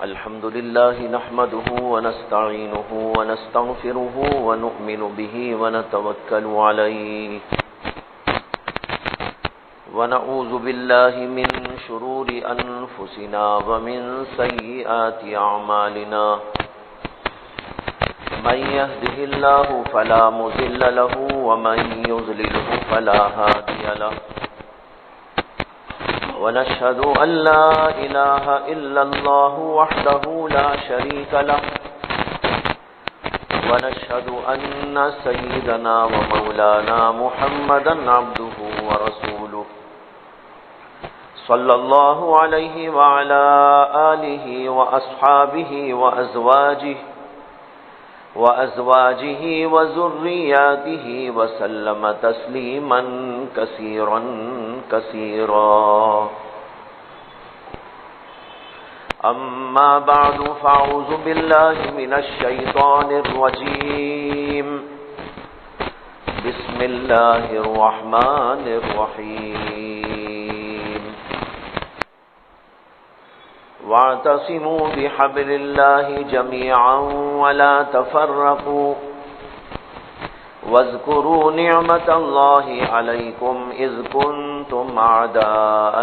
الحمد لله نحمده ونستعينه ونستغفره ونؤمن به ونتوكل عليه ونعوذ بالله من شرور أنفسنا ومن سيئات أعمالنا من يهده الله فلا مضل له ومن يضلله فلا هادي له ونشهد أن لا إله إلا الله وحده لا شريك له ونشهد أن سيدنا ومولانا محمدا عبده ورسوله صلى الله عليه وعلى آله وأصحابه وأزواجه وذرياته وسلم تسليما كثيرا كثيرا. أما بعد فأعوذ بالله من الشيطان الرجيم. بسم الله الرحمن الرحيم. واعتصموا بحبل الله جميعا ولا تفرقوا واذكروا نعمة الله عليكم إذ كنتم أعداء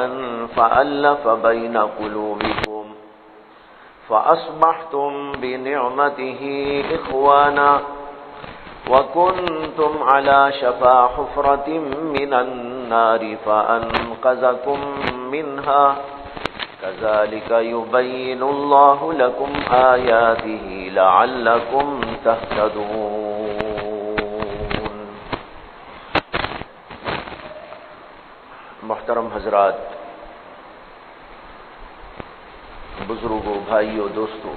فألف بين قلوبكم فأصبحتم بنعمته إخوانا وكنتم على شفا حفرة من النار فأنقذكم منها كذلك يبين الله لكم آياته لعلكم تهتدون. محترم حضرات، بزرگوں، بھائیوں، دوستوں،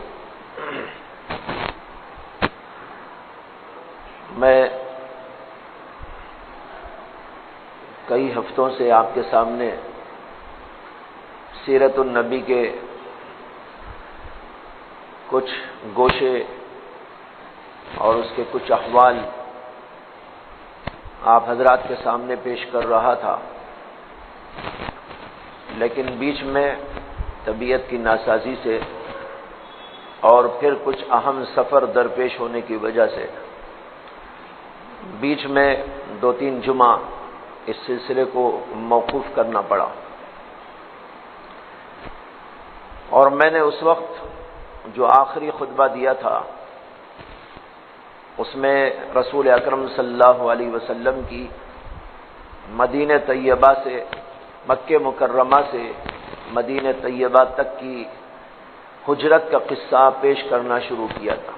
میں کئی ہفتوں سے آپ کے سامنے سیرت النبی کے کچھ گوشے اور اس کے کچھ احوال آپ حضرات کے سامنے پیش کر رہا تھا، لیکن بیچ میں طبیعت کی ناسازی سے اور پھر کچھ اہم سفر درپیش ہونے کی وجہ سے بیچ میں 2-3 جمعہ اس سلسلے کو موقوف کرنا پڑا. اور میں نے اس وقت جو آخری خطبہ دیا تھا اس میں رسول اکرم صلی اللہ علیہ وسلم کی مدینہ طیبہ سے، مکہ مکرمہ سے مدینہ طیبہ تک کی ہجرت کا قصہ پیش کرنا شروع کیا تھا.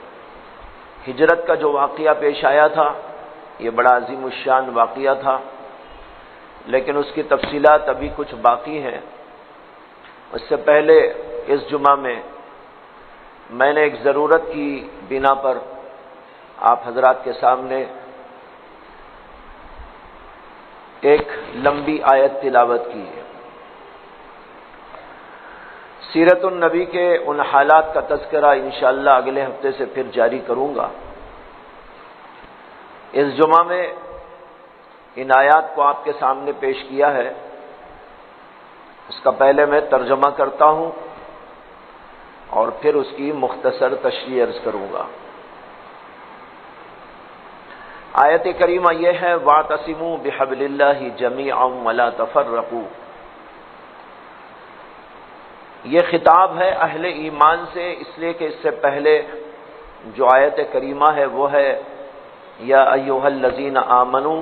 ہجرت کا جو واقعہ پیش آیا تھا یہ بڑا عظیم الشان واقعہ تھا، لیکن اس کی تفصیلات ابھی کچھ باقی ہیں. اس سے پہلے اس جمعہ میں نے ایک ضرورت کی بنا پر آپ حضرات کے سامنے ایک لمبی آیت تلاوت کی ہے. سیرت النبی کے ان حالات کا تذکرہ انشاءاللہ اگلے ہفتے سے پھر جاری کروں گا. اس جمعہ میں ان آیات کو آپ کے سامنے پیش کیا ہے. اس کا پہلے میں ترجمہ کرتا ہوں اور پھر اس کی مختصر تشریح عرض کروں گا. آیت کریمہ یہ ہے: وَاعْتَصِمُوا بِحَبْلِ اللَّهِ جَمِيعًا وَلَا تَفَرَّقُوا. یہ خطاب ہے اہل ایمان سے، اس لیے کہ اس سے پہلے جو آیت کریمہ ہے وہ ہے: یا ایھا الذین آمنوا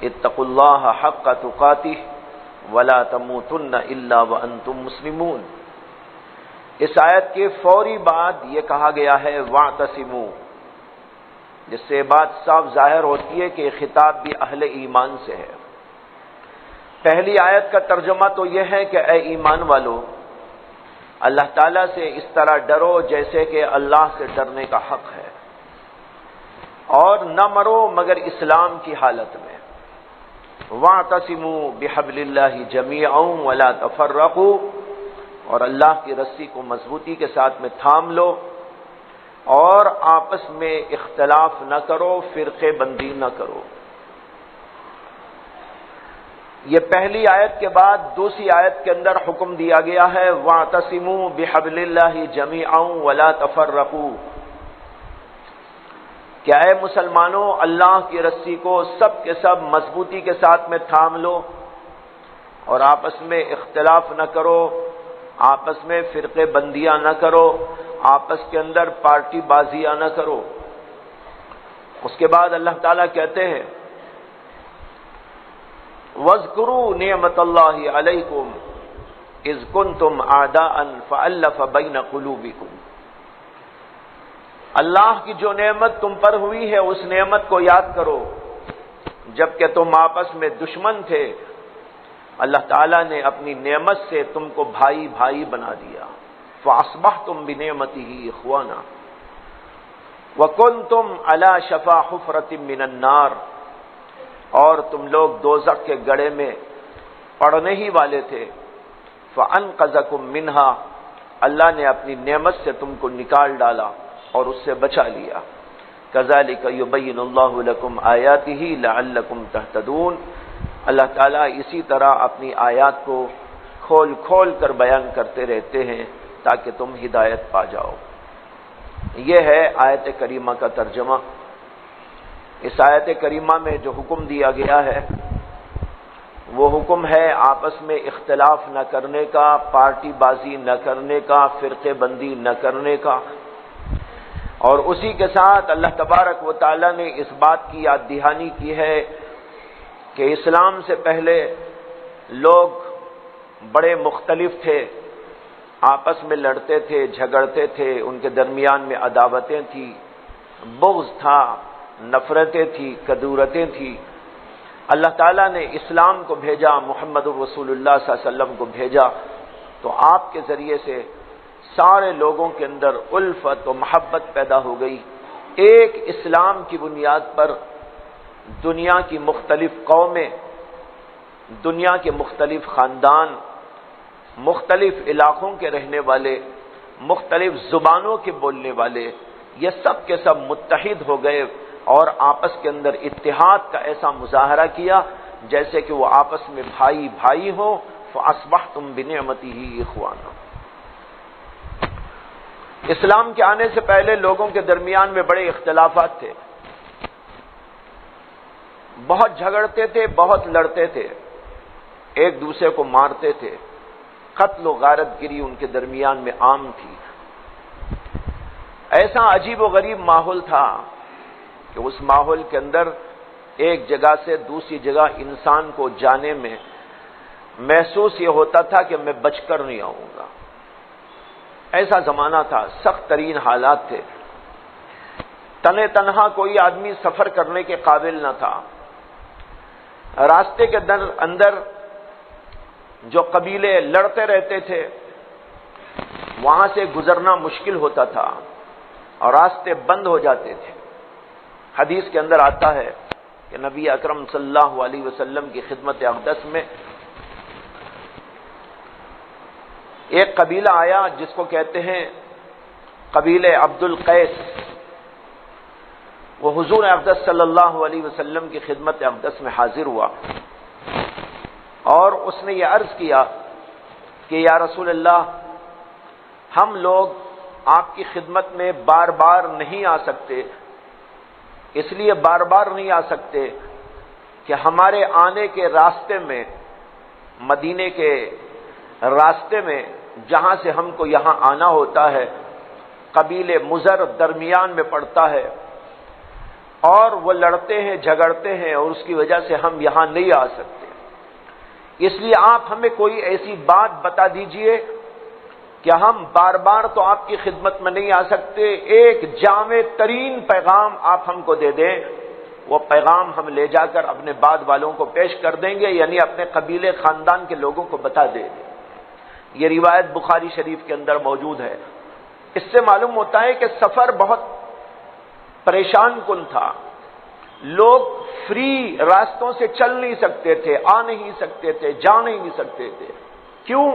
اتقوا اللہ حق تقاتہ ولا تموتن الا وانتم مسلمون. اس آیت کے فوری بعد یہ کہا گیا ہے واعتصموا، جس سے بات صاف ظاہر ہوتی ہے کہ یہ خطاب بھی اہل ایمان سے ہے. پہلی آیت کا ترجمہ تو یہ ہے کہ اے ایمان والو، اللہ تعالیٰ سے اس طرح ڈرو جیسے کہ اللہ سے ڈرنے کا حق ہے، اور نہ مرو مگر اسلام کی حالت میں. وَاعْتَصِمُوا بِحَبْلِ اللَّهِ جَمِيعًا وَلَا تَفَرَّقُوا، اور اللہ کی رسی کو مضبوطی کے ساتھ میں تھام لو اور آپس میں اختلاف نہ کرو، فرقے بندی نہ کرو. یہ پہلی آیت کے بعد دوسری آیت کے اندر حکم دیا گیا ہے وَاعْتَصِمُوا بِحَبْلِ اللَّهِ جَمِيعًا وَلَا تَفَرَّقُوا، کہ اے مسلمانوں اللہ کی رسی کو سب کے سب مضبوطی کے ساتھ میں تھام لو اور آپس میں اختلاف نہ کرو، آپس میں فرقے بندیاں نہ کرو، آپس کے اندر پارٹی بازیاں نہ کرو۔ اس کے بعد اللہ تعالیٰ کہتے ہیں وَاذْكُرُوا نِعْمَتَ اللَّهِ عَلَيْكُمْ إِذْ كُنْتُمْ أَعْدَاءً فَأَلَّفَ بَيْنَ قُلُوبِكُمْ، اللہ کی جو نعمت تم پر ہوئی ہے اس نعمت کو یاد کرو، جبکہ تم آپس میں دشمن تھے، اللہ تعالیٰ نے اپنی نعمت سے تم کو بھائی بھائی بنا دیا۔ فَأَصْبَحْتُمْ بِنِعْمَتِهِ إِخْوَانًا وَكُنْتُمْ عَلَى شَفَا حُفْرَةٍ مِّنَ النَّارِ، اور تم لوگ دوزخ کے گڑھے میں پڑنے ہی والے تھے۔ فَأَنْقَذَكُم مِّنْهَا، اللہ نے اپنی نعمت سے تم کو نکال ڈالا اور اس سے بچا لیا۔ كَذَلِكَ يُبَيِّنُ اللَّهُ لَكُمْ آيَاتِهِ لَعَلَّكُمْ تَهْتَدُونَ، اللہ تعالیٰ اسی طرح اپنی آیات کو کھول کھول کر بیان کرتے رہتے ہیں تاکہ تم ہدایت پا جاؤ۔ یہ ہے آیت کریمہ کا ترجمہ۔ اس آیت کریمہ میں جو حکم دیا گیا ہے وہ حکم ہے آپس میں اختلاف نہ کرنے کا، پارٹی بازی نہ کرنے کا، فرقے بندی نہ کرنے کا، اور اسی کے ساتھ اللہ تبارک و تعالی نے اس بات کی یاد دہانی کی ہے کہ اسلام سے پہلے لوگ بڑے مختلف تھے، آپس میں لڑتے تھے، جھگڑتے تھے، ان کے درمیان میں عداوتیں تھیں، بغض تھا، نفرتیں تھیں، کدورتیں تھیں۔ اللہ تعالیٰ نے اسلام کو بھیجا، محمد رسول اللہ صلی اللہ علیہ وسلم کو بھیجا، تو آپ کے ذریعے سے سارے لوگوں کے اندر الفت و محبت پیدا ہو گئی۔ ایک اسلام کی بنیاد پر دنیا کی مختلف قومیں، دنیا کے مختلف خاندان، مختلف علاقوں کے رہنے والے، مختلف زبانوں کے بولنے والے، یہ سب کے سب متحد ہو گئے اور آپس کے اندر اتحاد کا ایسا مظاہرہ کیا جیسے کہ وہ آپس میں بھائی بھائی ہوں۔ فَأَصْبَحْتُمْ بِنِعْمَتِهِ إِخْوَانًا، اسلام کے آنے سے پہلے لوگوں کے درمیان میں بڑے اختلافات تھے، بہت جھگڑتے تھے، بہت لڑتے تھے، ایک دوسرے کو مارتے تھے، قتل و غارت گری ان کے درمیان میں عام تھی۔ ایسا عجیب و غریب ماحول تھا کہ اس ماحول کے اندر ایک جگہ سے دوسری جگہ انسان کو جانے میں محسوس یہ ہوتا تھا کہ میں بچ کر نہیں آؤں گا۔ ایسا زمانہ تھا، سخت ترین حالات تھے، تنے تنہا کوئی آدمی سفر کرنے کے قابل نہ تھا۔ راستے کے اندر جو قبیلے لڑتے رہتے تھے وہاں سے گزرنا مشکل ہوتا تھا اور راستے بند ہو جاتے تھے۔ حدیث کے اندر آتا ہے کہ نبی اکرم صلی اللہ علیہ وسلم کی خدمت اقدس میں ایک قبیلہ آیا جس کو کہتے ہیں قبیلہ عبد القیس، وہ حضور اقدس صلی اللہ علیہ وسلم کی خدمت اقدس میں حاضر ہوا اور اس نے یہ عرض کیا کہ یا رسول اللہ، ہم لوگ آپ کی خدمت میں بار بار نہیں آ سکتے، اس لیے بار بار نہیں آ سکتے کہ ہمارے آنے کے راستے میں، مدینے کے راستے میں جہاں سے ہم کو یہاں آنا ہوتا ہے، قبیلے مضر درمیان میں پڑتا ہے اور وہ لڑتے ہیں، جھگڑتے ہیں اور اس کی وجہ سے ہم یہاں نہیں آ سکتے، اس لیے آپ ہمیں کوئی ایسی بات بتا دیجئے کہ ہم بار بار تو آپ کی خدمت میں نہیں آ سکتے، ایک جامع ترین پیغام آپ ہم کو دے دیں، وہ پیغام ہم لے جا کر اپنے بعد والوں کو پیش کر دیں گے، یعنی اپنے قبیلے خاندان کے لوگوں کو بتا دیں گے۔ یہ روایت بخاری شریف کے اندر موجود ہے۔ اس سے معلوم ہوتا ہے کہ سفر بہت پریشان کن تھا، لوگ فری راستوں سے چل نہیں سکتے تھے، آ نہیں سکتے تھے، جا نہیں سکتے تھے۔ کیوں؟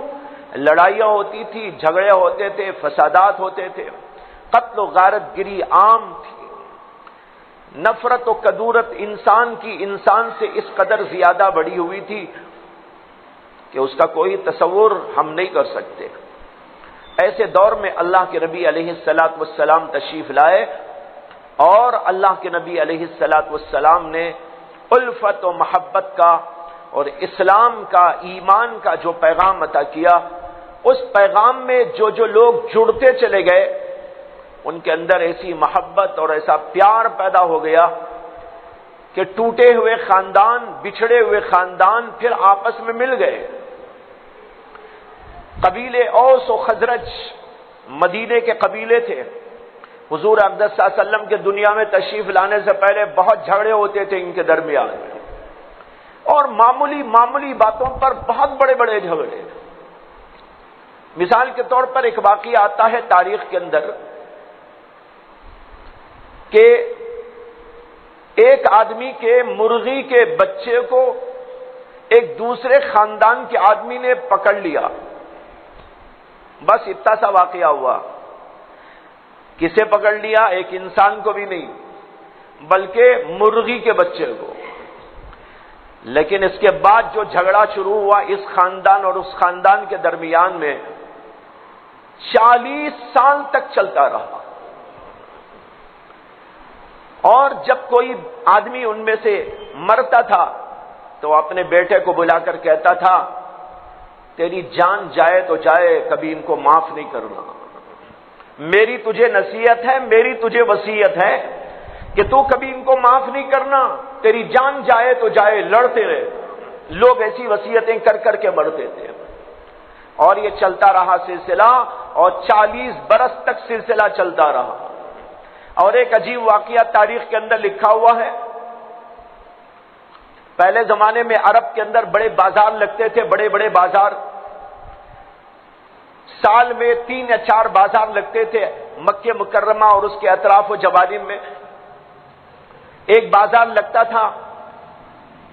لڑائیاں ہوتی تھی، جھگڑے ہوتے تھے، فسادات ہوتے تھے، قتل و غارت گری عام تھی، نفرت و کدورت انسان کی انسان سے اس قدر زیادہ بڑھی ہوئی تھی کہ اس کا کوئی تصور ہم نہیں کر سکتے۔ ایسے دور میں اللہ کے نبی علیہ الصلوۃ والسلام تشریف لائے اور اللہ کے نبی علیہ الصلوۃ والسلام نے الفت و محبت کا اور اسلام کا، ایمان کا جو پیغام عطا کیا، اس پیغام میں جو لوگ جڑتے چلے گئے ان کے اندر ایسی محبت اور ایسا پیار پیدا ہو گیا کہ ٹوٹے ہوئے خاندان، بچھڑے ہوئے خاندان پھر آپس میں مل گئے۔ قبیلے اوس و خزرج مدینے کے قبیلے تھے۔ حضور اقدس صلی اللہ علیہ وسلم کے دنیا میں تشریف لانے سے پہلے بہت جھگڑے ہوتے تھے ان کے درمیان، اور معمولی باتوں پر بہت بڑے بڑے جھگڑے۔ مثال کے طور پر ایک واقعہ آتا ہے تاریخ کے اندر کہ ایک آدمی کے مرغی کے بچے کو ایک دوسرے خاندان کے آدمی نے پکڑ لیا، بس اتنا سا واقعہ ہوا۔ کسے پکڑ لیا؟ ایک انسان کو بھی نہیں بلکہ مرغی کے بچے کو۔ لیکن اس کے بعد جو جھگڑا شروع ہوا اس خاندان اور اس خاندان کے درمیان میں 40 سال تک چلتا رہا، اور جب کوئی آدمی ان میں سے مرتا تھا تو اپنے بیٹے کو بلا کر کہتا تھا تیری جان جائے تو جائے، کبھی ان کو معاف نہیں کرنا، میری تجھے نصیحت ہے، میری تجھے وصیت ہے کہ تو کبھی ان کو معاف نہیں کرنا، تیری جان جائے تو جائے، لڑتے رہے۔ لوگ ایسی وصیتیں کر کر کے مرتے تھے، اور یہ چلتا رہا سلسلہ، اور 40 برس تک سلسلہ چلتا رہا۔ اور ایک عجیب واقعہ تاریخ کے اندر لکھا ہوا ہے، پہلے زمانے میں عرب کے اندر بڑے بازار لگتے تھے، بڑے بڑے بازار، سال میں 3 یا 4 بازار لگتے تھے مکہ مکرمہ اور اس کے اطراف و جوانب میں۔ ایک بازار لگتا تھا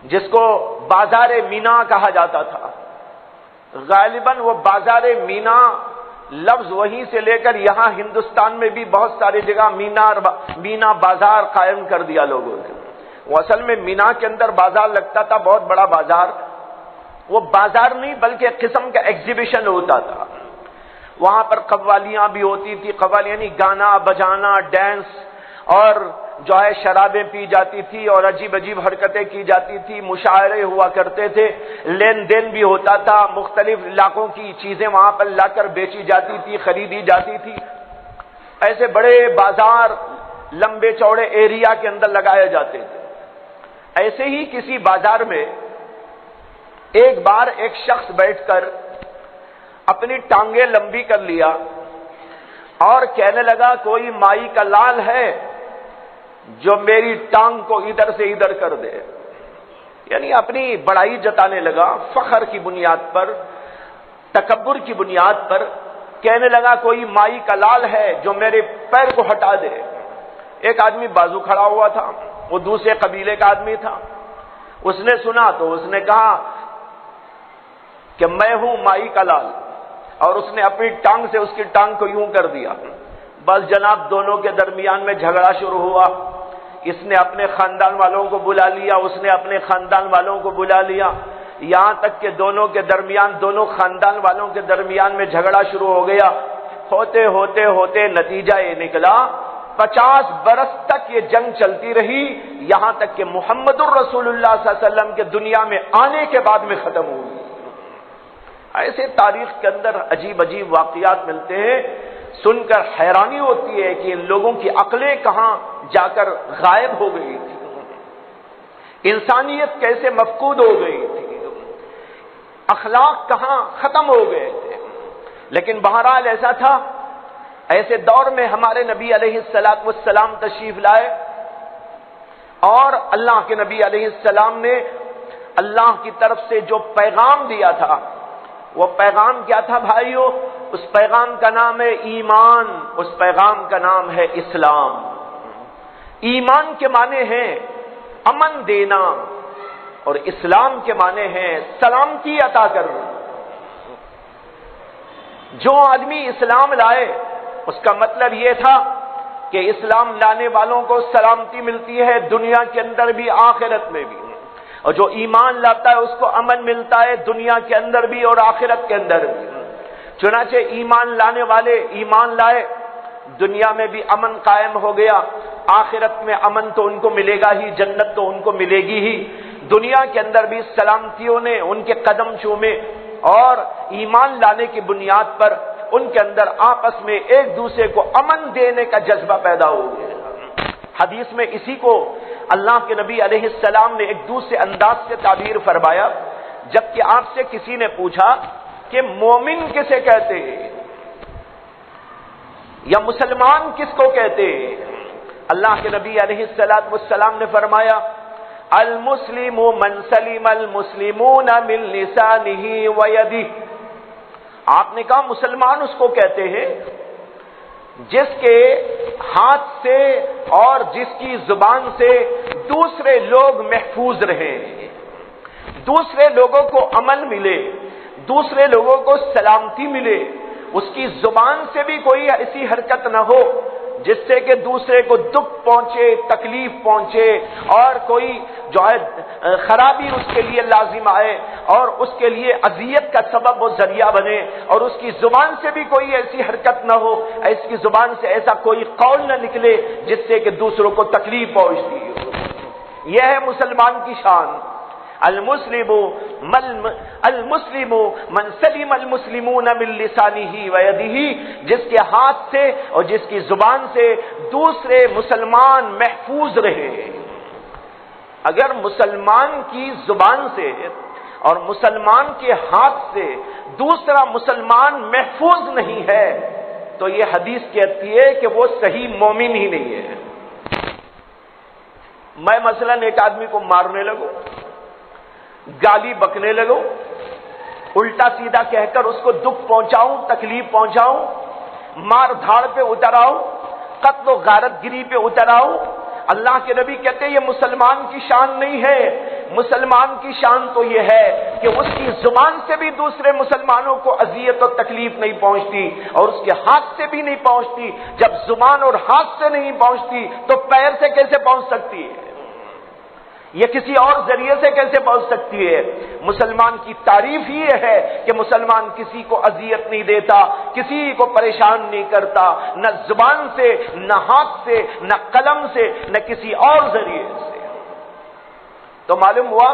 جس کو بازار مینا کہا جاتا تھا۔ غالباً وہ بازار مینا لفظ وہیں سے لے کر یہاں ہندوستان میں بھی بہت ساری جگہ مینا بازار قائم کر دیا لوگوں نے۔ وہ اصل میں مینا کے اندر بازار لگتا تھا، بہت بڑا بازار۔ وہ بازار نہیں بلکہ ایک قسم کا ایگزیبیشن ہوتا تھا، وہاں پر قوالیاں بھی ہوتی تھی، قوالی یعنی گانا بجانا، ڈانس، اور جو ہے شرابیں پی جاتی تھی اور عجیب عجیب حرکتیں کی جاتی تھی، مشاعرے ہوا کرتے تھے، لین دین بھی ہوتا تھا، مختلف علاقوں کی چیزیں وہاں پر لا کر بیچی جاتی تھی، خریدی جاتی تھی۔ ایسے بڑے بازار لمبے چوڑے ایریا کے اندر لگائے جاتے تھے۔ ایسے ہی کسی بازار میں ایک بار ایک شخص بیٹھ کر اپنی ٹانگیں لمبی کر لیا اور کہنے لگا کوئی مائی کا لال ہے جو میری ٹانگ کو ادھر سے ادھر کر دے، یعنی اپنی بڑائی جتانے لگا، فخر کی بنیاد پر، تکبر کی بنیاد پر کہنے لگا کوئی مائی کا لال ہے جو میرے پیر کو ہٹا دے۔ ایک آدمی بازو کھڑا ہوا تھا، وہ دوسرے قبیلے کا آدمی تھا، اس نے سنا تو اس نے کہا کہ میں ہوں مائی کا لال، اور اس نے اپنی ٹانگ سے اس کی ٹانگ کو یوں کر دیا۔ بس جناب دونوں کے درمیان میں جھگڑا شروع ہوا، اس نے اپنے خاندان والوں کو بلا لیا، اس نے اپنے خاندان والوں کو بلا لیا، یہاں تک کہ دونوں کے درمیان، دونوں خاندان والوں کے درمیان میں جھگڑا شروع ہو گیا۔ ہوتے ہوتے ہوتے نتیجہ یہ نکلا 50 برس تک یہ جنگ چلتی رہی، یہاں تک کہ محمد الرسول اللہ صلی اللہ علیہ وسلم کے دنیا میں آنے کے بعد میں ختم ہوئی۔ ایسے تاریخ کے اندر عجیب عجیب واقعات ملتے ہیں، سن کر حیرانی ہوتی ہے کہ ان لوگوں کی عقلیں کہاں جا کر غائب ہو گئی تھی، انسانیت کیسے مفقود ہو گئی تھی، اخلاق کہاں ختم ہو گئے تھے۔ لیکن بہرحال ایسا تھا، ایسے دور میں ہمارے نبی علیہ الصلوۃ والسلام تشریف لائے، اور اللہ کے نبی علیہ السلام نے اللہ کی طرف سے جو پیغام دیا تھا، وہ پیغام کیا تھا بھائیو؟ اس پیغام کا نام ہے ایمان، اس پیغام کا نام ہے اسلام۔ ایمان کے معنی ہیں امن دینا، اور اسلام کے معنی ہیں سلامتی عطا کرنا۔ جو آدمی اسلام لائے اس کا مطلب یہ تھا کہ اسلام لانے والوں کو سلامتی ملتی ہے، دنیا کے اندر بھی آخرت میں بھی۔ اور جو ایمان لاتا ہے اس کو امن ملتا ہے دنیا کے اندر بھی اور آخرت کے اندر بھی۔ چنانچہ ایمان لانے والے ایمان لائے، دنیا میں بھی امن قائم ہو گیا، آخرت میں امن تو ان کو ملے گا ہی، جنت تو ان کو ملے گی ہی۔ دنیا کے اندر بھی سلامتیوں نے ان کے قدم چومے اور ایمان لانے کی بنیاد پر ان کے اندر آپس میں ایک دوسرے کو امن دینے کا جذبہ پیدا ہو گیا۔ حدیث میں اسی کو اللہ کے نبی علیہ السلام نے ایک دوسرے انداز سے تعبیر فرمایا، جبکہ آپ سے کسی نے پوچھا کہ مومن کسے کہتے ہیں یا مسلمان کس کو کہتے ہیں؟ اللہ کے نبی علیہ السلام نے فرمایا المسلم من سلم المسلمون من لسانه ويده۔ آپ نے کہا مسلمان اس کو کہتے ہیں جس کے ہاتھ سے اور جس کی زبان سے دوسرے لوگ محفوظ رہیں، دوسرے لوگوں کو امن ملے، دوسرے لوگوں کو سلامتی ملے، اس کی زبان سے بھی کوئی ایسی حرکت نہ ہو جس سے کہ دوسرے کو دکھ پہنچے، تکلیف پہنچے اور کوئی جو ہے خرابی اس کے لیے لازم آئے اور اس کے لیے اذیت کا سبب و ذریعہ بنے، اور اس کی زبان سے بھی کوئی ایسی حرکت نہ ہو، اس کی زبان سے ایسا کوئی قول نہ نکلے جس سے کہ دوسروں کو تکلیف پہنچتی ہو۔ یہ ہے مسلمان کی شان۔ المسلم من سلم المسلمون من لسانه ويده، جس کے ہاتھ سے اور جس کی زبان سے دوسرے مسلمان محفوظ رہے۔ اگر مسلمان کی زبان سے اور مسلمان کے ہاتھ سے دوسرا مسلمان محفوظ نہیں ہے تو یہ حدیث کہتی ہے کہ وہ صحیح مومن ہی نہیں ہے۔ میں مثلا ایک آدمی کو مارنے لگوں، گالی بکنے لگوں، الٹا سیدھا کہہ کر اس کو دکھ پہنچاؤں، تکلیف پہنچاؤں، مار دھاڑ پہ اتر آؤں، قتل و غارت گری پہ اتر آؤں، اللہ کے نبی کہتے ہیں یہ مسلمان کی شان نہیں ہے۔ مسلمان کی شان تو یہ ہے کہ اس کی زبان سے بھی دوسرے مسلمانوں کو اذیت و تکلیف نہیں پہنچتی اور اس کے ہاتھ سے بھی نہیں پہنچتی۔ جب زبان اور ہاتھ سے نہیں پہنچتی تو پیر سے کیسے پہنچ سکتی ہے؟ یہ کسی اور ذریعے سے کیسے پہنچ سکتی ہے؟ مسلمان کی تعریف ہی یہ ہے کہ مسلمان کسی کو اذیت نہیں دیتا، کسی کو پریشان نہیں کرتا، نہ زبان سے، نہ ہاتھ سے، نہ قلم سے، نہ کسی اور ذریعے سے۔ تو معلوم ہوا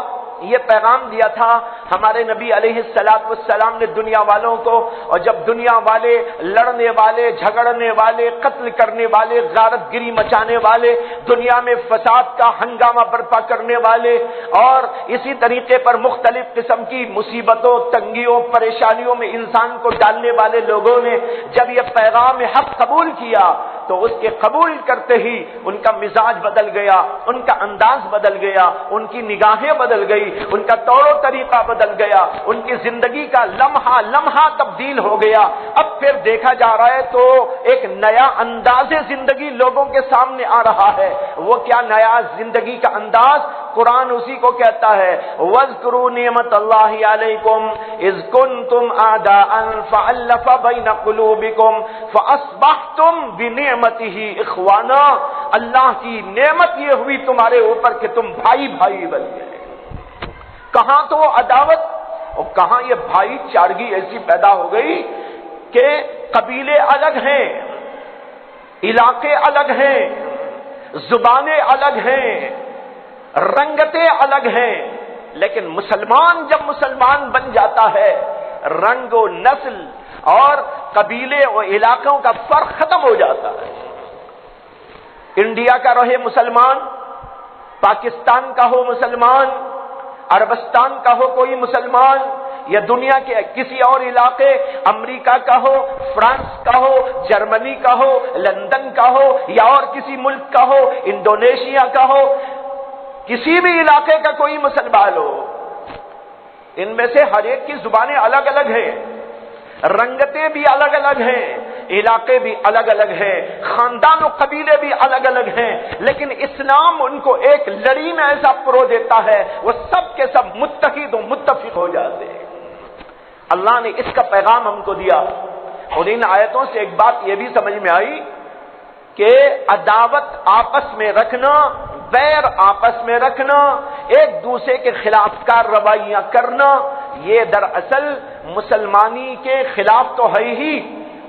یہ پیغام دیا تھا ہمارے نبی علیہ السلام نے دنیا والوں کو، اور جب دنیا والے لڑنے والے، جھگڑنے والے، قتل کرنے والے، غارت گری مچانے والے، دنیا میں فساد کا ہنگامہ برپا کرنے والے اور اسی طریقے پر مختلف قسم کی مصیبتوں، تنگیوں، پریشانیوں میں انسان کو ڈالنے والے لوگوں نے جب یہ پیغام حق قبول کیا تو اس کے قبول کرتے ہی ان کا مزاج بدل گیا، ان کا انداز بدل گیا، ان کی نگاہیں بدل گئی، ان کا طور و طریقہ بدل گیا، ان کی زندگی کا لمحہ لمحہ تبدیل ہو گیا۔ اب پھر دیکھا جا رہا ہے تو ایک نیا انداز زندگی لوگوں کے سامنے آ رہا ہے۔ وہ کیا نیا زندگی کا انداز؟ قرآن اسی کو کہتا ہے وَاذْكُرُوا نِعْمَتَ اللَّهِ عَلَيْكُمْ إِذْ كُنْتُمْ أَعْدَاءً فَأَلَّفَ بَيْنَ قُلُوبِكُمْ فَأَصْبَحْتُمْ بِنِعْمَتِهِ إِخْوَانًا۔ اللہ کی نعمت یہ ہوئی تمہارے اوپر کہ تم بھائی بھائی بن گئے۔ کہاں تو وہ عداوت اور کہاں یہ بھائی چارگی ایسی پیدا ہو گئی کہ قبیلے الگ ہیں، علاقے الگ ہیں، زبانیں الگ ہیں، رنگتیں الگ ہیں، لیکن مسلمان جب مسلمان بن جاتا ہے رنگ و نسل اور قبیلے اور علاقوں کا فرق ختم ہو جاتا ہے۔ انڈیا کا رہے مسلمان، پاکستان کا ہو مسلمان، عربستان کا ہو کوئی مسلمان، یا دنیا کے کسی اور علاقے، امریکہ کا ہو، فرانس کا ہو، جرمنی کا ہو، لندن کا ہو یا اور کسی ملک کا ہو، انڈونیشیا کا ہو، کسی بھی علاقے کا کوئی مسلمان ہو، ان میں سے ہر ایک کی زبانیں الگ الگ ہیں، رنگتیں بھی الگ الگ ہیں، علاقے بھی الگ الگ ہیں، خاندان و قبیلے بھی الگ الگ ہیں، لیکن اسلام ان کو ایک لڑی میں ایسا پرو دیتا ہے وہ سب کے سب متحد و متفق ہو جاتے ہیں۔ اللہ نے اس کا پیغام ہم کو دیا، اور ان آیتوں سے ایک بات یہ بھی سمجھ میں آئی کہ عداوت آپس میں رکھنا بیر آپس میں رکھنا، ایک دوسرے کے خلاف کارروائیاں کرنا، یہ دراصل مسلمانی کے خلاف تو ہے ہی،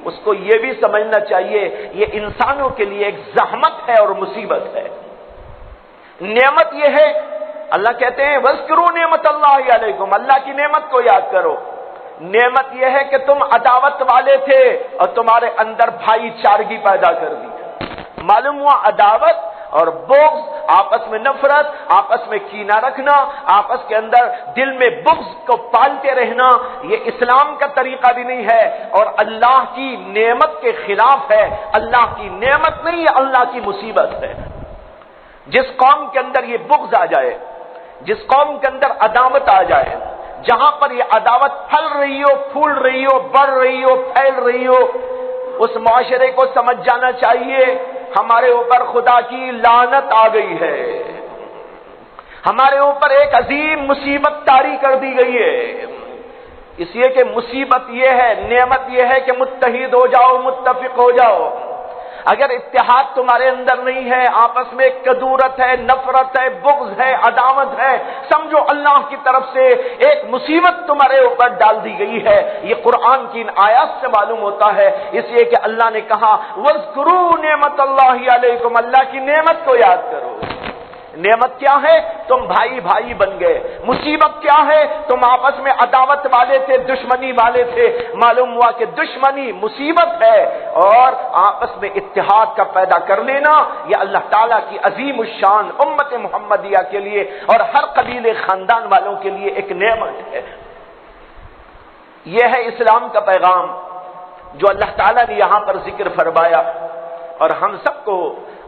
اس کو یہ بھی سمجھنا چاہیے یہ انسانوں کے لیے ایک زحمت ہے اور مصیبت ہے۔ نعمت یہ ہے، اللہ کہتے ہیں وَاذْكُرُوا نِعْمَتَ اللَّهِ عَلَيْكُمْ، اللہ کی نعمت کو یاد کرو۔ نعمت یہ ہے کہ تم عداوت والے تھے اور تمہارے اندر بھائی چارگی پیدا کر دی۔ معلوم ہوا عداوت اور بغض، آپس میں نفرت، آپس میں کینہ رکھنا، آپس کے اندر دل میں بغض کو پالتے رہنا، یہ اسلام کا طریقہ بھی نہیں ہے اور اللہ کی نعمت کے خلاف ہے۔ اللہ کی نعمت نہیں، یہ اللہ کی مصیبت ہے۔ جس قوم کے اندر یہ بغض آ جائے، جس قوم کے اندر عداوت آ جائے، جہاں پر یہ عداوت پھل رہی ہو، پھول رہی ہو، بڑھ رہی ہو، پھیل رہی ہو، اس معاشرے کو سمجھ جانا چاہیے ہمارے اوپر خدا کی لعنت آ گئی ہے، ہمارے اوپر ایک عظیم مصیبت طاری کر دی گئی ہے۔ اس لیے کہ مصیبت یہ ہے، نعمت یہ ہے کہ متحد ہو جاؤ، متفق ہو جاؤ۔ اگر اتحاد تمہارے اندر نہیں ہے، آپس میں کدورت ہے، نفرت ہے، بغض ہے، عداوت ہے، سمجھو اللہ کی طرف سے ایک مصیبت تمہارے اوپر ڈال دی گئی ہے۔ یہ قرآن کی ان آیات سے معلوم ہوتا ہے، اس لیے کہ اللہ نے کہا وَاذْكُرُوا نِعْمَتَ اللَّهِ عَلَيْكُمْ، اللہ کی نعمت کو یاد کرو۔ نعمت کیا ہے؟ تم بھائی بھائی بن گئے۔ مصیبت کیا ہے؟ تم آپس میں عداوت والے تھے، دشمنی والے تھے، معلوم ہوا کہ دشمنی مصیبت ہے اور آپس میں اتحاد کا پیدا کر لینا یہ اللہ تعالیٰ کی عظیم الشان امت محمدیہ کے لیے اور ہر قبیلے خاندان والوں کے لیے ایک نعمت ہے۔ یہ ہے اسلام کا پیغام جو اللہ تعالیٰ نے یہاں پر ذکر فرمایا، اور ہم سب کو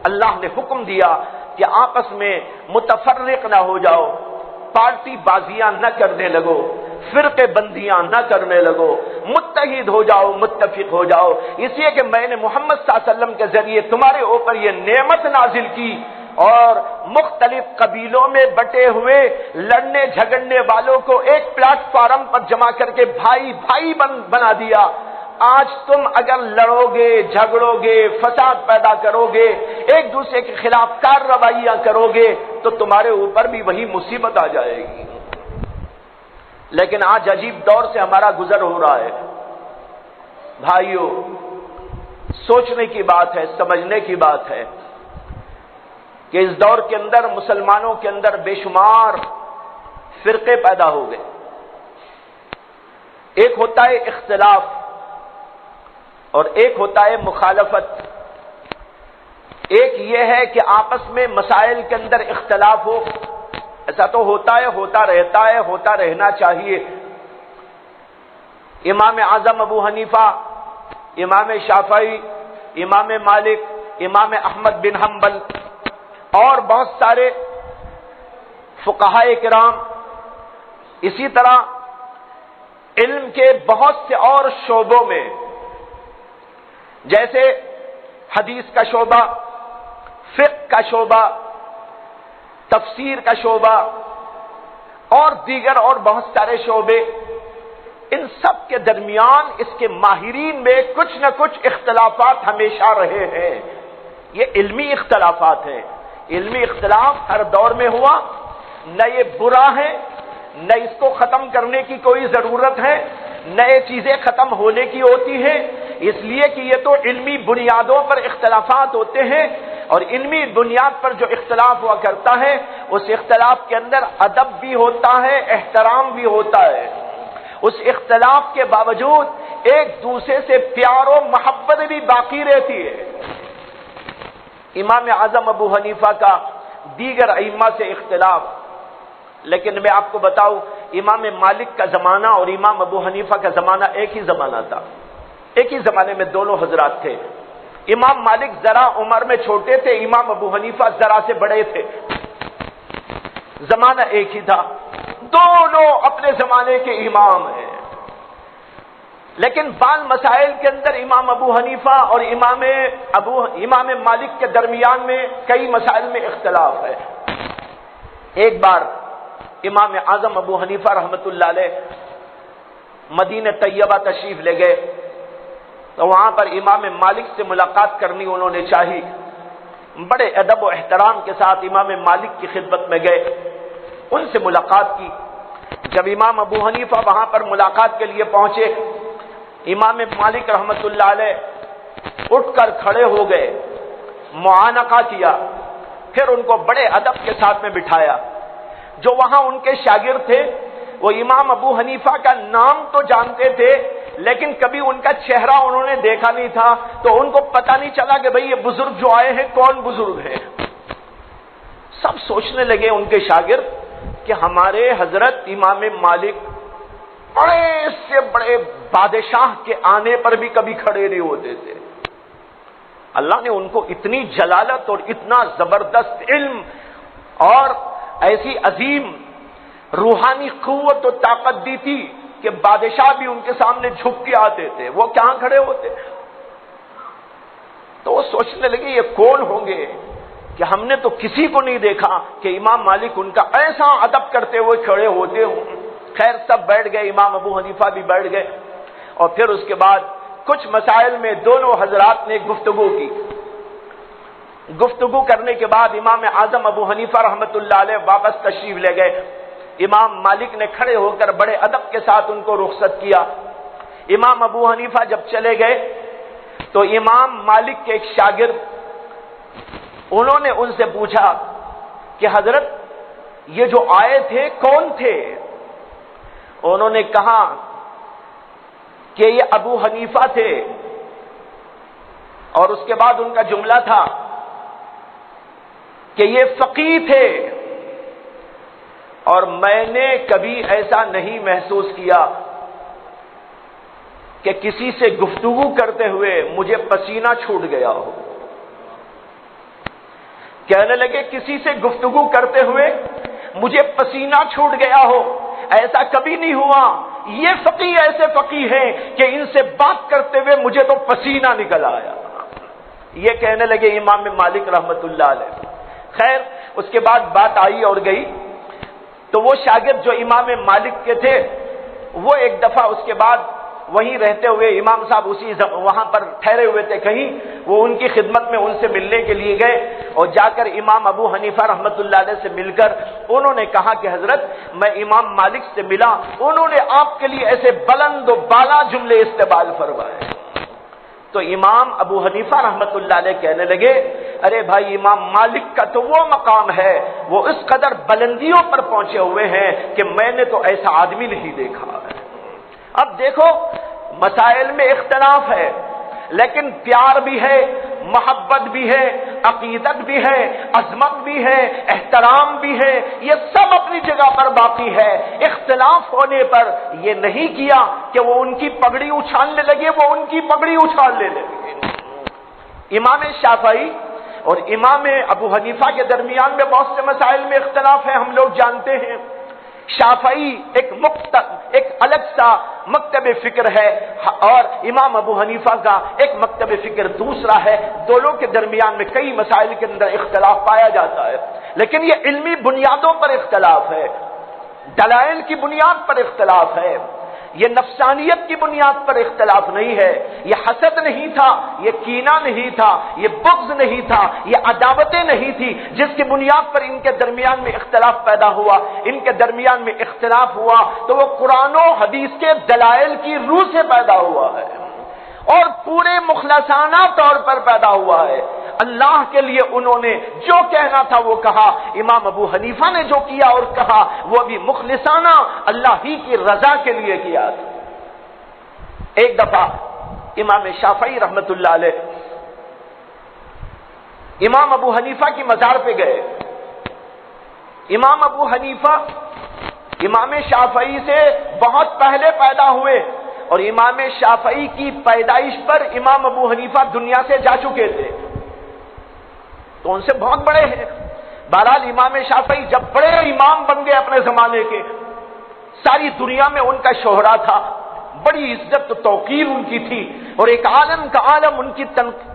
اللہ نے حکم دیا کہ آپس میں متفرق نہ ہو جاؤ، پارٹی بازیاں نہ کرنے لگو، فرقے بندیاں نہ کرنے لگو، متحد ہو جاؤ، متفق ہو جاؤ۔ اس لیے کہ میں نے محمد صلی اللہ علیہ وسلم کے ذریعے تمہارے اوپر یہ نعمت نازل کی اور مختلف قبیلوں میں بٹے ہوئے لڑنے جھگڑنے والوں کو ایک پلیٹ فارم پر جمع کر کے بھائی بھائی بنا دیا۔ آج تم اگر لڑو گے، جھگڑو گے، فساد پیدا کرو گے، ایک دوسرے کے خلاف کارروائیاں کرو گے تو تمہارے اوپر بھی وہی مصیبت آ جائے گی۔ لیکن آج عجیب دور سے ہمارا گزر ہو رہا ہے۔ بھائیو، سوچنے کی بات ہے، سمجھنے کی بات ہے کہ اس دور کے اندر مسلمانوں کے اندر بے شمار فرقے پیدا ہو گئے۔ ایک ہوتا ہے اختلاف اور ایک ہوتا ہے مخالفت۔ ایک یہ ہے کہ آپس میں مسائل کے اندر اختلاف ہو، ایسا تو ہوتا ہے، ہوتا رہتا ہے، ہوتا رہنا چاہیے۔ امام اعظم ابو حنیفہ، امام شافعی، امام مالک، امام احمد بن حنبل اور بہت سارے فقہائے کرام، اسی طرح علم کے بہت سے اور شعبوں میں جیسے حدیث کا شعبہ، فقہ کا شعبہ، تفسیر کا شعبہ اور دیگر اور بہت سارے شعبے، ان سب کے درمیان اس کے ماہرین میں کچھ نہ کچھ اختلافات ہمیشہ رہے ہیں۔ یہ علمی اختلافات ہیں۔ علمی اختلاف ہر دور میں ہوا، نہ یہ برا ہے، نہ اس کو ختم کرنے کی کوئی ضرورت ہے، نئے چیزیں ختم ہونے کی ہوتی ہیں، اس لیے کہ یہ تو علمی بنیادوں پر اختلافات ہوتے ہیں، اور علمی بنیاد پر جو اختلاف ہوا کرتا ہے اس اختلاف کے اندر ادب بھی ہوتا ہے، احترام بھی ہوتا ہے۔ اس اختلاف کے باوجود ایک دوسرے سے پیار و محبت بھی باقی رہتی ہے۔ امام اعظم ابو حنیفہ کا دیگر ائمہ سے اختلاف، لیکن میں آپ کو بتاؤں امام مالک کا زمانہ اور امام ابو حنیفہ کا زمانہ ایک ہی زمانہ تھا، ایک ہی زمانے میں دونوں حضرات تھے۔ امام مالک ذرا عمر میں چھوٹے تھے، امام ابو حنیفہ ذرا سے بڑے تھے، زمانہ ایک ہی تھا، دونوں اپنے زمانے کے امام ہیں، لیکن بعض مسائل کے اندر امام ابو حنیفہ اور امام مالک کے درمیان میں کئی مسائل میں اختلاف ہے۔ ایک بار امام اعظم ابو حنیفہ رحمۃ اللہ علیہ مدینہ طیبہ تشریف لے گئے تو وہاں پر امام مالک سے ملاقات کرنی انہوں نے چاہی۔ بڑے ادب و احترام کے ساتھ امام مالک کی خدمت میں گئے، ان سے ملاقات کی۔ جب امام ابو حنیفہ وہاں پر ملاقات کے لیے پہنچے، امام مالک رحمت اللہ علیہ اٹھ کر کھڑے ہو گئے، معانقہ کیا، پھر ان کو بڑے ادب کے ساتھ میں بٹھایا۔ جو وہاں ان کے شاگرد تھے وہ امام ابو حنیفہ کا نام تو جانتے تھے، لیکن کبھی ان کا چہرہ انہوں نے دیکھا نہیں تھا، تو ان کو پتہ نہیں چلا کہ بھئی یہ بزرگ جو آئے ہیں کون بزرگ ہیں۔ سب سوچنے لگے ان کے شاگرد کہ ہمارے حضرت امام مالک بڑے سے بڑے بادشاہ کے آنے پر بھی کبھی کھڑے نہیں ہوتے تھے۔ اللہ نے ان کو اتنی جلالت اور اتنا زبردست علم اور ایسی عظیم روحانی قوت و طاقت دی تھی کہ بادشاہ بھی ان کے سامنے جھک کے آتے تھے، وہ کہاں کھڑے ہوتے؟ تو وہ سوچنے لگے یہ کون ہوں گے کہ ہم نے تو کسی کو نہیں دیکھا کہ امام مالک ان کا ایسا ادب کرتے ہوئے کھڑے ہوتے ہوں۔ خیر سب بیٹھ گئے، امام ابو حنیفہ بھی بیٹھ گئے، اور پھر اس کے بعد کچھ مسائل میں دونوں حضرات نے گفتگو کی۔ گفتگو کرنے کے بعد امام اعظم ابو حنیفہ رحمت اللہ علیہ واپس تشریف لے گئے۔ امام مالک نے کھڑے ہو کر بڑے ادب کے ساتھ ان کو رخصت کیا۔ امام ابو حنیفہ جب چلے گئے تو امام مالک کے ایک شاگرد، انہوں نے ان سے پوچھا کہ حضرت یہ جو آئے تھے کون تھے؟ انہوں نے کہا کہ یہ ابو حنیفہ تھے، اور اس کے بعد ان کا جملہ تھا کہ یہ فقیہ تھے، اور میں نے کبھی ایسا نہیں محسوس کیا کہ کسی سے گفتگو کرتے ہوئے مجھے پسینہ چھوٹ گیا ہو۔ کہنے لگے کسی سے گفتگو کرتے ہوئے مجھے پسینہ چھوٹ گیا ہو، ایسا کبھی نہیں ہوا۔ یہ فقیہ ایسے فقیہ ہیں کہ ان سے بات کرتے ہوئے مجھے تو پسینہ نکل آیا۔ یہ کہنے لگے امام مالک رحمت اللہ علیہ۔ خیر اس کے بعد بات آئی اور گئی، تو وہ شاگرد جو امام مالک کے تھے وہ ایک دفعہ اس کے بعد وہیں رہتے ہوئے، امام صاحب وہاں پر ٹھہرے ہوئے تھے کہیں، وہ ان کی خدمت میں ان سے ملنے کے لیے گئے، اور جا کر امام ابو حنیفہ رحمت اللہ علیہ سے مل کر انہوں نے کہا کہ حضرت میں امام مالک سے ملا، انہوں نے آپ کے لیے ایسے بلند و بالا جملے استعمال فرمائے۔ تو امام ابو حنیفہ رحمت اللہ علیہ کہنے لگے ارے بھائی امام مالک کا تو وہ مقام ہے، وہ اس قدر بلندیوں پر پہنچے ہوئے ہیں کہ میں نے تو ایسا آدمی نہیں دیکھا ہے۔ اب دیکھو مسائل میں اختلاف ہے، لیکن پیار بھی ہے، محبت بھی ہے، عقیدت بھی ہے، عظمت بھی ہے، احترام بھی ہے، یہ سب اپنی جگہ پر باقی ہے۔ اختلاف ہونے پر یہ نہیں کیا کہ وہ ان کی پگڑی اچھالنے لگے، وہ ان کی پگڑی اچھالنے لگے۔ امام شافعی اور امام ابو حنیفہ کے درمیان میں بہت سے مسائل میں اختلاف ہے، ہم لوگ جانتے ہیں۔ شافعی ایک الگ سا مکتب فکر ہے، اور امام ابو حنیفہ کا ایک مکتب فکر دوسرا ہے، دونوں کے درمیان میں کئی مسائل کے اندر اختلاف پایا جاتا ہے، لیکن یہ علمی بنیادوں پر اختلاف ہے، دلائل کی بنیاد پر اختلاف ہے، یہ نفسانیت کی بنیاد پر اختلاف نہیں ہے، یہ حسد نہیں تھا، یہ کینہ نہیں تھا، یہ بغض نہیں تھا، یہ عداوتیں نہیں تھی جس کی بنیاد پر ان کے درمیان میں اختلاف پیدا ہوا۔ ان کے درمیان میں اختلاف ہوا تو وہ قرآن و حدیث کے دلائل کی روح سے پیدا ہوا ہے، اور پورے مخلصانہ طور پر پیدا ہوا ہے۔ اللہ کے لیے انہوں نے جو کہنا تھا وہ کہا، امام ابو حنیفہ نے جو کیا اور کہا وہ بھی مخلصانہ اللہ ہی کی رضا کے لیے کیا تھا۔ ایک دفعہ امام شافعی رحمت اللہ علیہ امام ابو حنیفہ کی مزار پہ گئے۔ امام ابو حنیفہ امام شافعی سے بہت پہلے پیدا ہوئے، اور امام شافعی کی پیدائش پر امام ابو حنیفہ دنیا سے جا چکے تھے، تو ان سے بہت بڑے ہیں۔ بہرحال امام شافعی جب بڑے امام بن گئے اپنے زمانے کے، ساری دنیا میں ان کا شہرہ تھا، بڑی عزت و توقیر ان کی تھی، اور ایک عالم کا عالم ان کی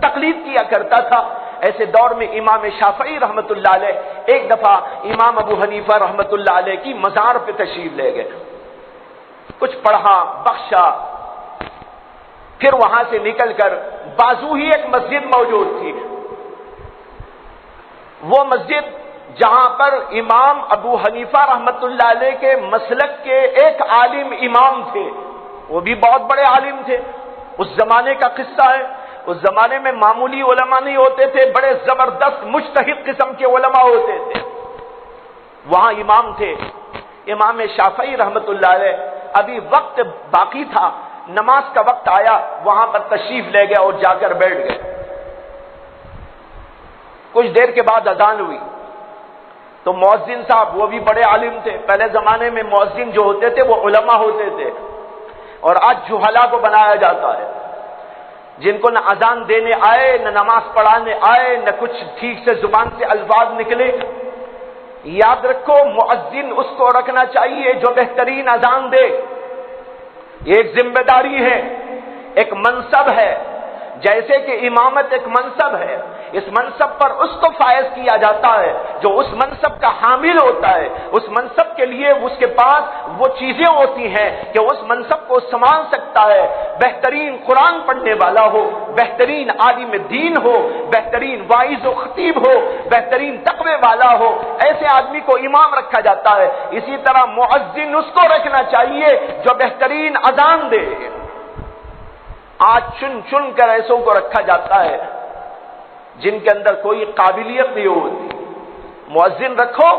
تقلید کیا کرتا تھا۔ ایسے دور میں امام شافعی رحمت اللہ علیہ ایک دفعہ امام ابو حنیفہ رحمت اللہ علیہ کی مزار پہ تشریف لے گئے، کچھ پڑھا بخشا، پھر وہاں سے نکل کر بازو ہی ایک مسجد موجود تھی، وہ مسجد جہاں پر امام ابو حنیفہ رحمت اللہ علیہ کے مسلک کے ایک عالم امام تھے، وہ بھی بہت بڑے عالم تھے، اس زمانے کا قصہ ہے، اس زمانے میں معمولی علماء نہیں ہوتے تھے، بڑے زبردست مجتہد قسم کے علماء ہوتے تھے، وہاں امام تھے امام شافعی رحمت اللہ علیہ۔ ابھی وقت باقی تھا، نماز کا وقت آیا، وہاں پر تشریف لے گئے اور جا کر بیٹھ گئے۔ کچھ دیر کے بعد اذان ہوئی تو مؤذن صاحب، وہ بھی بڑے عالم تھے، پہلے زمانے میں مؤذن جو ہوتے تھے وہ علماء ہوتے تھے، اور آج جہلا کو بنایا جاتا ہے، جن کو نہ اذان دینے آئے، نہ نماز پڑھانے آئے، نہ کچھ ٹھیک سے زبان سے الفاظ نکلے۔ یاد رکھو، مؤذن اس کو رکھنا چاہیے جو بہترین اذان دے، یہ ایک ذمہ داری ہے، ایک منصب ہے، جیسے کہ امامت ایک منصب ہے، اس منصب پر اس کو فائز کیا جاتا ہے جو اس منصب کا حامل ہوتا ہے، اس منصب کے لیے اس کے پاس وہ چیزیں ہوتی ہیں کہ اس منصب کو سنبھال سکتا ہے، بہترین قرآن پڑھنے والا ہو، بہترین عالم دین ہو، بہترین واعظ و خطیب ہو، بہترین تقوی والا ہو، ایسے آدمی کو امام رکھا جاتا ہے۔ اسی طرح مؤذن اس کو رکھنا چاہیے جو بہترین اذان دے۔ آج چن چن کر ایسوں کو رکھا جاتا ہے جن کے اندر کوئی قابلیت نہیں ہوتی۔ مؤذن رکھو،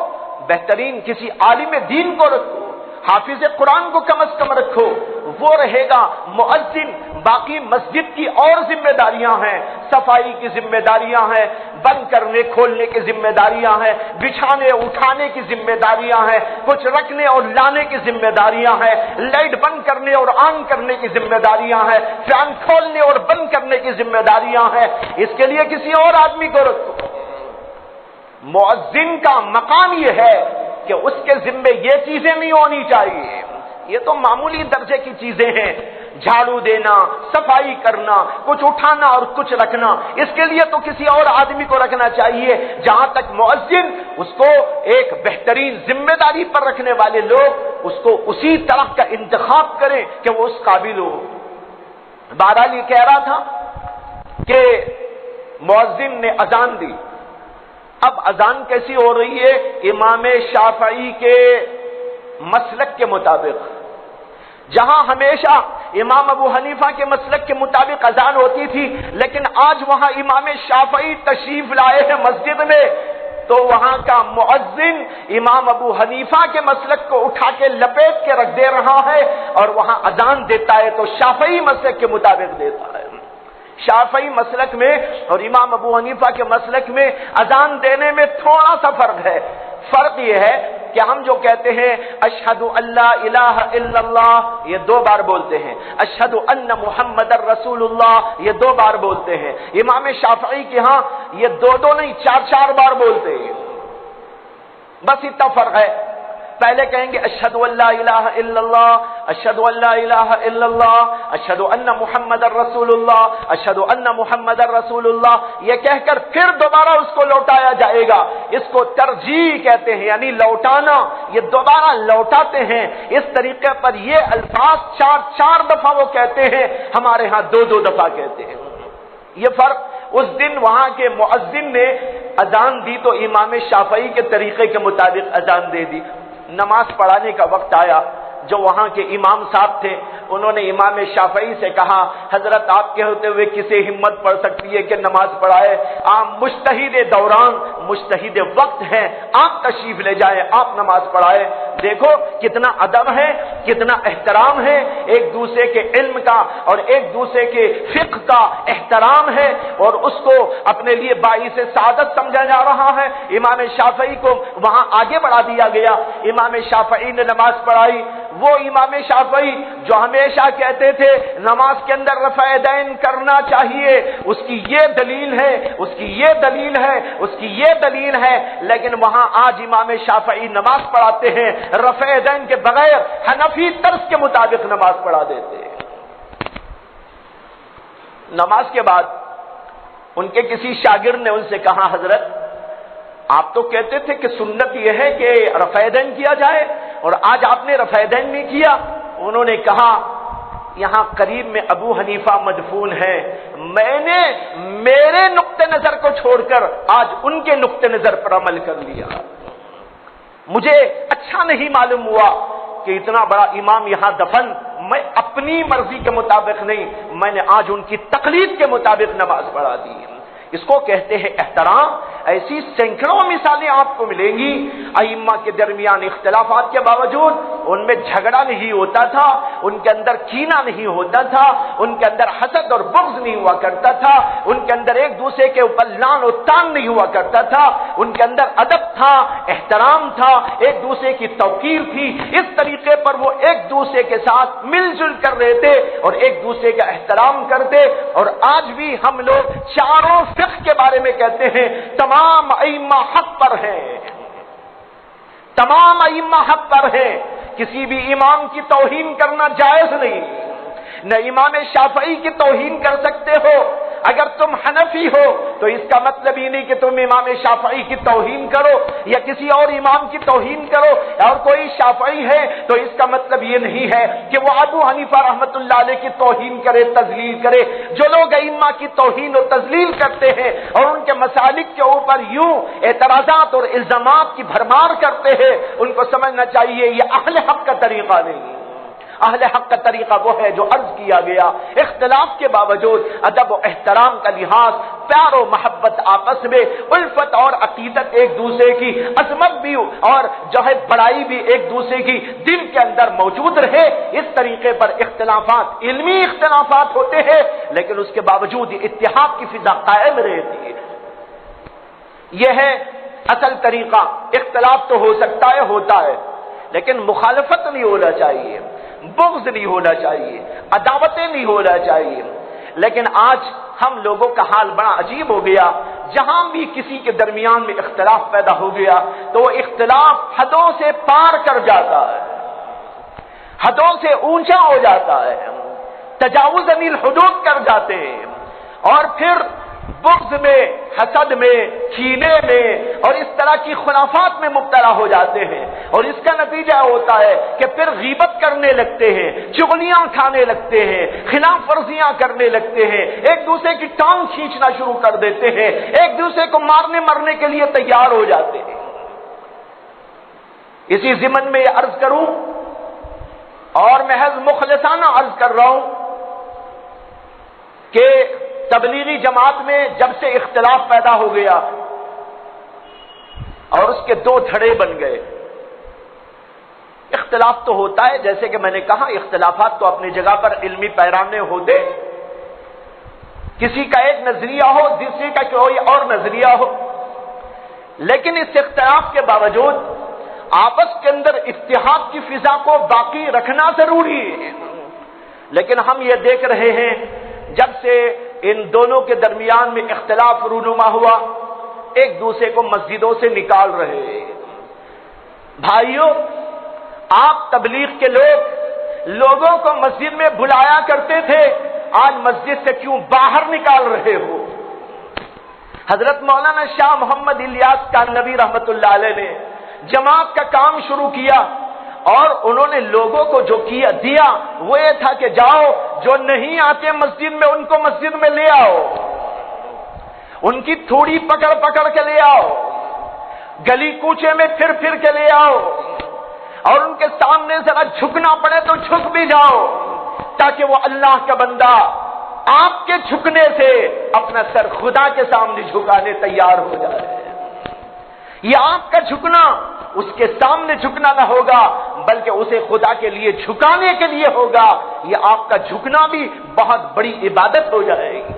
بہترین کسی عالم دین کو رکھو، حافظ قرآن کو کم از کم رکھو، وہ رہے گا مؤذن۔ باقی مسجد کی اور ذمہ داریاں ہیں، صفائی کی ذمہ داریاں ہیں، بند کرنے کھولنے کی ذمہ داریاں ہیں، بچھانے اٹھانے کی ذمہ داریاں ہیں، کچھ رکھنے اور لانے کی ذمہ داریاں ہیں، لائٹ بند کرنے اور آن کرنے کی ذمہ داریاں ہیں، فین کھولنے اور بند کرنے کی ذمہ داریاں ہیں۔ اس کے لیے کسی اور آدمی کو رکھو۔ مؤذن کا مقام یہ ہے کہ اس کے ذمے یہ چیزیں نہیں ہونی چاہیے، یہ تو معمولی درجے کی چیزیں ہیں، جھاڑو دینا، صفائی کرنا، کچھ اٹھانا اور کچھ رکھنا، اس کے لیے تو کسی اور آدمی کو رکھنا چاہیے۔ جہاں تک مؤذن، اس کو ایک بہترین ذمہ داری پر رکھنے والے لوگ اس کو اسی طرح کا انتخاب کریں کہ وہ اس قابل ہو۔ بہرحال یہ کہہ رہا تھا کہ مؤذن نے اذان دی۔ اب اذان کیسی ہو رہی ہے؟ امام شافعی کے مسلک کے مطابق، جہاں ہمیشہ امام ابو حنیفہ کے مسلک کے مطابق اذان ہوتی تھی، لیکن آج وہاں امام شافعی تشریف لائے ہیں مسجد میں، تو وہاں کا مؤذن امام ابو حنیفہ کے مسلک کو اٹھا کے لپیٹ کے رکھ دے رہا ہے، اور وہاں اذان دیتا ہے تو شافعی مسلک کے مطابق دیتا ہے۔ شافعی مسلک میں اور امام ابو حنیفہ کے مسلک میں اذان دینے میں تھوڑا سا فرق ہے۔ فرق یہ ہے کہ ہم جو کہتے ہیں اشہد ان لا الہ الا اللہ، یہ 2 بار بولتے ہیں، اشہد ان محمد رسول اللہ، یہ 2 بار بولتے ہیں۔ امام شافعی کے ہاں یہ 2 نہیں 4 بار بولتے ہیں، بس اتنا فرق ہے۔ پہلے کہیں گے اشہد ان لا الہ الا اللہ، اشہد ان لا الہ الا اللہ، اشہد ان محمد رسول اللہ، اشہد ان محمد رسول اللہ، یہ کہہ کر پھر دوبارہ اس کو لوٹایا جائے گا۔ اس کو ترجیح کہتے ہیں، یعنی لوٹانا، یہ دوبارہ لوٹاتے ہیں۔ اس طریقے پر یہ الفاظ 4 دفعہ وہ کہتے ہیں، ہمارے ہاں 2 دفعہ کہتے ہیں۔ یہ فرق، اس دن وہاں کے مؤذن نے اذان دی تو امام شافعی کے طریقے کے مطابق اذان دے دی۔ نماز پڑھانے کا وقت آیا، جو وہاں کے امام صاحب تھے انہوں نے امام شافعی سے کہا، حضرت آپ کے ہوتے ہوئے کسے ہمت پڑ سکتی ہے کہ نماز پڑھائے؟ آپ مجتہد دوران، مجتہد وقت ہیں، آپ تشریف لے جائیں، آپ نماز پڑھائے۔ دیکھو کتنا ادب ہے، کتنا احترام ہے، ایک دوسرے کے علم کا اور ایک دوسرے کے فقہ کا احترام ہے، اور اس کو اپنے لیے باعث سعادت سمجھا جا رہا ہے۔ امام شافعی کو وہاں آگے بڑھا دیا گیا، امام شافعی نے نماز پڑھائی۔ وہ امام شافعی جو ہمیشہ کہتے تھے نماز کے اندر رفع یدین کرنا چاہیے، اس کی یہ دلیل ہے، اس کی یہ دلیل ہے، اس کی یہ دلیل ہے، لیکن وہاں آج امام شافعی نماز پڑھاتے ہیں رفع یدین کے بغیر، حنفی طرز کے مطابق نماز پڑھا دیتے ہیں۔ نماز کے بعد ان کے کسی شاگرد نے ان سے کہا، حضرت آپ تو کہتے تھے کہ سنت یہ ہے کہ رفع یدین کیا جائے، اور آج آپ نے رفع یدین نہیں کیا۔ انہوں نے کہا یہاں قریب میں ابو حنیفہ مدفون ہے، میں نے میرے نقطہ نظر کو چھوڑ کر آج ان کے نقطہ نظر پر عمل کر لیا۔ مجھے اچھا نہیں معلوم ہوا کہ اتنا بڑا امام یہاں دفن، میں اپنی مرضی کے مطابق نہیں، میں نے آج ان کی تقلید کے مطابق نماز پڑھا دی۔ اس کو کہتے ہیں احترام۔ ایسی سینکڑوں مثالیں آپ کو ملیں گی، ائمہ کے درمیان اختلافات کے باوجود ان میں جھگڑا نہیں ہوتا تھا، ان کے اندر کینہ نہیں ہوتا تھا، ان کے اندر حسد اور بغض نہیں ہوا کرتا تھا، ان کے اندر ایک دوسرے کے اوپر لعن و تان نہیں ہوا کرتا تھا، ان کے اندر ادب تھا، احترام تھا، ایک دوسرے کی توقیر تھی۔ اس طریقے پر وہ ایک دوسرے کے ساتھ مل جل کر رہتے اور ایک دوسرے کا احترام کرتے۔ اور آج بھی ہم لوگ چاروں فقہ کے بارے میں کہتے ہیں تمام ائمہ حق پر ہیں، تمام ائمہ حق پر ہیں، کسی بھی امام کی توہین کرنا جائز نہیں، نہ امام شافعی کی توہین کر سکتے ہو۔ اگر تم حنفی ہو تو اس کا مطلب یہ نہیں کہ تم امام شافعی کی توہین کرو یا کسی اور امام کی توہین کرو، اور کوئی شافعی ہے تو اس کا مطلب یہ نہیں ہے کہ وہ ابو حنیفہ رحمۃ اللہ علیہ کی توہین کرے، تذلیل کرے۔ جو لوگ ائمہ کی توہین و تذلیل کرتے ہیں اور ان کے مسالک کے اوپر یوں اعتراضات اور الزامات کی بھرمار کرتے ہیں، ان کو سمجھنا چاہیے یہ اہل حق کا طریقہ نہیں۔ اہل حق کا طریقہ وہ ہے جو عرض کیا گیا، اختلاف کے باوجود ادب و احترام کا لحاظ، پیار و محبت آپس میں، الفت اور عقیدت ایک دوسرے کی، عظمت بھی اور جو ہے بڑائی بھی ایک دوسرے کی دل کے اندر موجود رہے۔ اس طریقے پر اختلافات، علمی اختلافات ہوتے ہیں لیکن اس کے باوجود اتحاد کی فضا قائم رہتی ہے۔ یہ ہے اصل طریقہ۔ اختلاف تو ہو سکتا ہے، ہوتا ہے، لیکن مخالفت نہیں ہونا چاہیے، بغض نہیں ہونا چاہیے، عداوتیں نہیں ہونا چاہیے۔ لیکن آج ہم لوگوں کا حال بڑا عجیب ہو گیا، جہاں بھی کسی کے درمیان میں اختلاف پیدا ہو گیا تو وہ اختلاف حدوں سے پار کر جاتا ہے، حدوں سے اونچا ہو جاتا ہے، تجاوز الحدود کر جاتے ہیں، اور پھر بغض میں، حسد میں، کینے میں اور اس طرح کی خلافات میں مبتلا ہو جاتے ہیں، اور اس کا نتیجہ ہوتا ہے کہ پھر غیبت کرنے لگتے ہیں، چغلیاں کھانے لگتے ہیں، خلاف ورزیاں کرنے لگتے ہیں، ایک دوسرے کی ٹانگ کھینچنا شروع کر دیتے ہیں، ایک دوسرے کو مارنے مرنے کے لیے تیار ہو جاتے ہیں۔ اسی ضمن میں یہ عرض کروں، اور محض مخلصانہ عرض کر رہا ہوں کہ تبلیغی جماعت میں جب سے اختلاف پیدا ہو گیا اور اس کے دو دھڑے بن گئے، اختلاف تو ہوتا ہے، جیسے کہ میں نے کہا اختلافات تو اپنی جگہ پر علمی پیرانے ہوتے، کسی کا ایک نظریہ ہو، دوسرے کا کوئی اور نظریہ ہو، لیکن اس اختلاف کے باوجود آپس کے اندر اتحاد کی فضا کو باقی رکھنا ضروری ہے۔ لیکن ہم یہ دیکھ رہے ہیں جب سے ان دونوں کے درمیان میں اختلاف رونما ہوا، ایک دوسرے کو مسجدوں سے نکال رہے ہیں۔ بھائیوں، آپ تبلیغ کے لوگوں کو مسجد میں بلایا کرتے تھے، آج مسجد سے کیوں باہر نکال رہے ہو؟ حضرت مولانا شاہ محمد الیاس کانلوی رحمت اللہ علیہ نے جماعت کا کام شروع کیا، اور انہوں نے لوگوں کو جو دیا وہ یہ تھا کہ جاؤ، جو نہیں آتے مسجد میں ان کو مسجد میں لے آؤ، ان کی تھوڑی پکڑ پکڑ کے لے آؤ، گلی کوچے میں پھر پھر کے لے آؤ، اور ان کے سامنے ذرا جھکنا پڑے تو جھک بھی جاؤ، تاکہ وہ اللہ کا بندہ آپ کے جھکنے سے اپنا سر خدا کے سامنے جھکانے تیار ہو جائے۔ یہ آپ کا جھکنا اس کے سامنے جھکنا نہ ہوگا بلکہ اسے خدا کے لیے جھکانے کے لیے ہوگا۔ یہ آپ کا جھکنا بھی بہت بڑی عبادت ہو جائے گی۔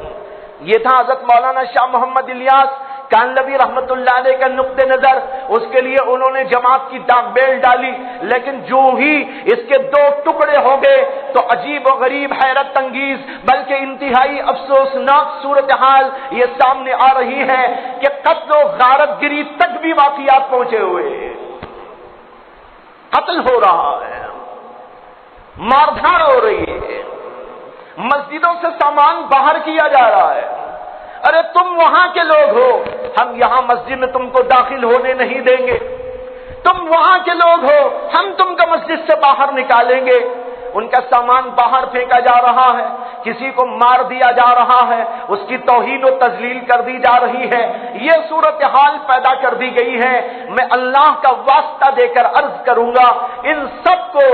یہ تھا حضرت مولانا شاہ محمد الیاس کانلوی رحمت اللہ علیہ کا نقطہ نظر۔ اس کے لیے انہوں نے جماعت کی ڈاک بیل ڈالی، لیکن جو ہی اس کے دو ٹکڑے ہو گئے تو عجیب و غریب، حیرت انگیز بلکہ انتہائی افسوسناک صورتحال یہ سامنے آ رہی ہے کہ قتل و غارت گری تک بھی واقعات پہنچے ہوئے ہیں۔ قتل ہو رہا ہے، مار دھاڑ ہو رہی ہے، مسجدوں سے سامان باہر کیا جا رہا ہے۔ ارے تم وہاں کے لوگ ہو، ہم یہاں مسجد میں تم کو داخل ہونے نہیں دیں گے، تم وہاں کے لوگ ہو، ہم تم کو مسجد سے باہر نکالیں گے۔ ان کا سامان باہر پھینکا جا رہا ہے، کسی کو مار دیا جا رہا ہے، اس کی توہین و تذلیل کر دی جا رہی ہے، یہ صورتحال پیدا کر دی گئی ہے۔ میں اللہ کا واسطہ دے کر عرض کروں گا، ان سب کو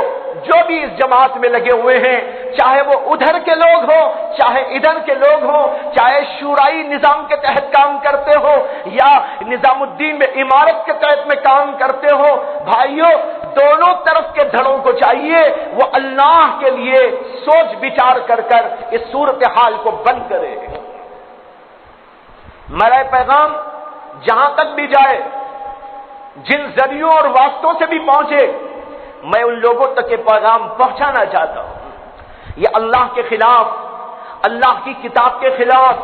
جو بھی اس جماعت میں لگے ہوئے ہیں، چاہے وہ ادھر کے لوگ ہو، چاہے ادھر کے لوگ ہو، چاہے شورائی نظام کے تحت کام کرتے ہو یا نظام الدین میں عمارت کے تحت میں کام کرتے ہو، بھائیوں دونوں طرف کے دھڑوں کو چاہیے وہ اللہ کے لیے سوچ بچار کر کر اس صورتحال کو بند کرے۔ میرا پیغام جہاں تک بھی جائے، جن ذریعوں اور واسطوں سے بھی پہنچے، میں ان لوگوں تک یہ پیغام پہنچانا چاہتا ہوں۔ یہ اللہ کے خلاف، اللہ کی کتاب کے خلاف،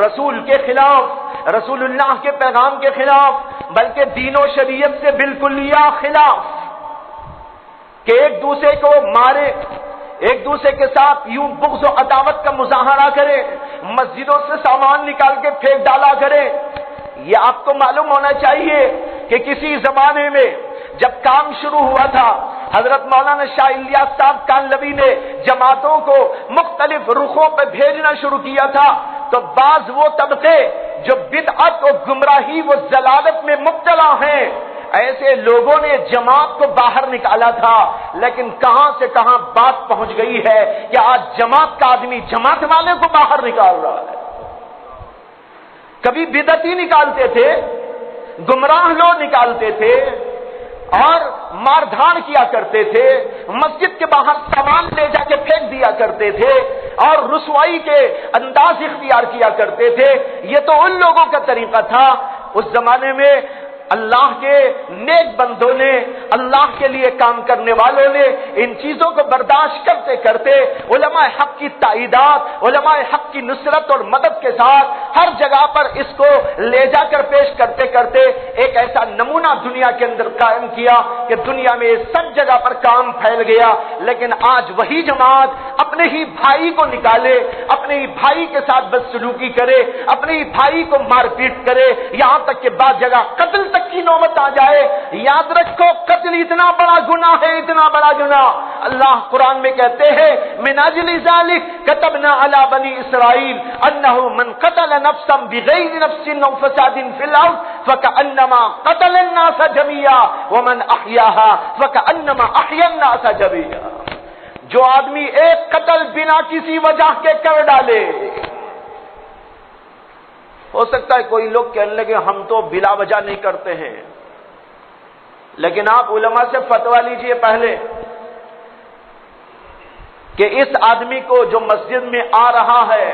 رسول کے خلاف، رسول اللہ کے پیغام کے خلاف، بلکہ دین و شریعت سے بالکل خلاف کہ ایک دوسرے کو مارے، ایک دوسرے کے ساتھ یوں بغض و عداوت کا مظاہرہ کرے، مسجدوں سے سامان نکال کے پھینک ڈالا کرے۔ یہ آپ کو معلوم ہونا چاہیے کہ کسی زمانے میں جب کام شروع ہوا تھا، حضرت مولانا شاہ الیاس صاحب کانلوی نے جماعتوں کو مختلف رخوں پہ بھیجنا شروع کیا تھا، تو بعض وہ طبقے جو بدعت و گمراہی و ضلالت میں مبتلا ہیں، ایسے لوگوں نے جماعت کو باہر نکالا تھا، لیکن کہاں سے کہاں بات پہنچ گئی ہے کہ آج جماعت کا آدمی جماعت والے کو باہر نکال رہا ہے۔ کبھی بدعتی نکالتے تھے، گمراہ لوگ نکالتے تھے اور مار دھاڑ کیا کرتے تھے، مسجد کے باہر سامان لے جا کے پھینک دیا کرتے تھے اور رسوائی کے انداز اختیار کیا کرتے تھے۔ یہ تو ان لوگوں کا طریقہ تھا۔ اس زمانے میں اللہ کے نیک بندوں نے، اللہ کے لیے کام کرنے والوں نے ان چیزوں کو برداشت کرتے کرتے علماء حق کی تائیدات، علماء حق کی نصرت اور مدد کے ساتھ ہر جگہ پر اس کو لے جا کر پیش کرتے کرتے ایک ایسا نمونہ دنیا کے اندر قائم کیا کہ دنیا میں سب جگہ پر کام پھیل گیا۔ لیکن آج وہی جماعت اپنے ہی بھائی کو نکالے، اپنے ہی بھائی کے ساتھ بدسلوکی کرے، اپنے ہی بھائی کو مار پیٹ کرے، یہاں تک کہ بعض جگہ قتل تک کی نوبت آ جائے۔ یاد رکھو قتل اتنا بڑا گناہ ہے، اتنا بڑا گناہ۔ اللہ قرآن میں کہتے ہیں من اجل ذلک كتبنا على بني اسرائيل انه من قتل نفسا بغير نفس او فساد في الارض فكانما قتل الناس جميعا ومن احياها فكانما احيا الناس جميعا۔ جو آدمی ایک قتل بنا کسی وجہ کے کر ڈالے، ہو سکتا ہے کوئی لوگ کہنے لگے ہم تو بلا وجہ نہیں کرتے ہیں، لیکن آپ علماء سے فتویٰ لیجئے پہلے کہ اس آدمی کو جو مسجد میں آ رہا ہے